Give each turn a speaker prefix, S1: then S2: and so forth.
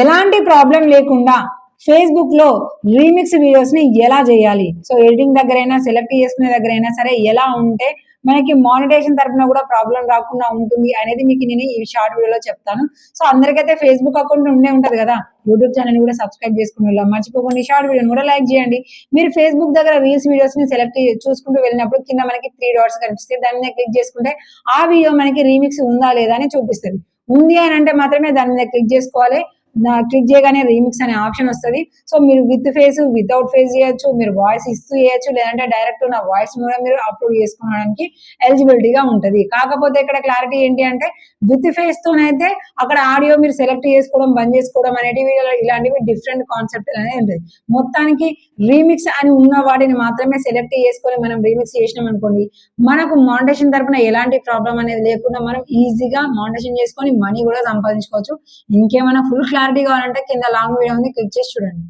S1: ఎలాంటి ప్రాబ్లం లేకుండా ఫేస్బుక్ లో రీమిక్స్ వీడియోస్ ని ఎలా చేయాలి, సో ఎడిటింగ్ దగ్గరైనా సెలెక్ట్ చేసుకునే దగ్గరైనా సరే ఎలా ఉంటే మనకి మానిటైజేషన్ తరపున కూడా ప్రాబ్లం రాకుండా ఉంటుంది అనేది మీకు నేను ఈ షార్ట్ వీడియోలో చెప్తాను. సో అందరికైతే ఫేస్బుక్ అకౌంట్ ఉండే ఉంటది కదా, యూట్యూబ్ ఛానల్ కూడా సబ్స్క్రైబ్ చేసుకుని వెళ్ళాం. మర్చిపోకుండా షార్ట్ వీడియోని కూడా లైక్ చేయండి. మీరు ఫేస్బుక్ దగ్గర రీల్స్ వీడియోస్ ని సెలెక్ట్ చూసుకుంటూ వెళ్ళినప్పుడు కింద మనకి 3 డాట్స్ కనిపిస్తాయి. దాని మీద క్లిక్ చేసుకుంటే ఆ వీడియో మనకి రీమిక్స్ ఉందా లేదా అని చూపిస్తుంది. ఉంది అని అంటే మాత్రమే దాని మీద క్లిక్ చేసుకోవాలి. క్లిక్ చేయగానే రీమిక్స్ అనే ఆప్షన్ వస్తుంది. సో మీరు విత్ ఫేస్ వితౌట్ ఫేస్ చేయొచ్చు, మీరు వాయిస్ ఇస్తూ చేయొచ్చు, లేదంటే డైరెక్ట్ నా వాయిస్ కూడా మీరు అప్లోడ్ చేసుకోవడానికి ఎలిజిబిలిటీగా ఉంటుంది. కాకపోతే ఇక్కడ క్లారిటీ ఏంటి అంటే విత్ ఫేస్ తోనైతే అక్కడ ఆడియో మీరు సెలెక్ట్ చేసుకోవడం బంద్ చేసుకోవడం అనేటివి ఇలాంటివి డిఫరెంట్ కాన్సెప్ట్ అనేది ఉంటుంది. మొత్తానికి రీమిక్స్ అని ఉన్న వాటిని మాత్రమే సెలెక్ట్ చేసుకొని మనం రీమిక్స్ చేసినాం అనుకోండి, మనకు మానిటైజేషన్ తరపున ఎలాంటి ప్రాబ్లం అనేది లేకుండా మనం ఈజీగా మానిటైజేషన్ చేసుకొని మనీ కూడా సంపాదించుకోవచ్చు. ఇంకేమైనా ఫుల్ క్లారిటీ కావాలంటే కింద లాంగ్ వీడియో ఉంది, క్లిక్ చేసి చూడండి.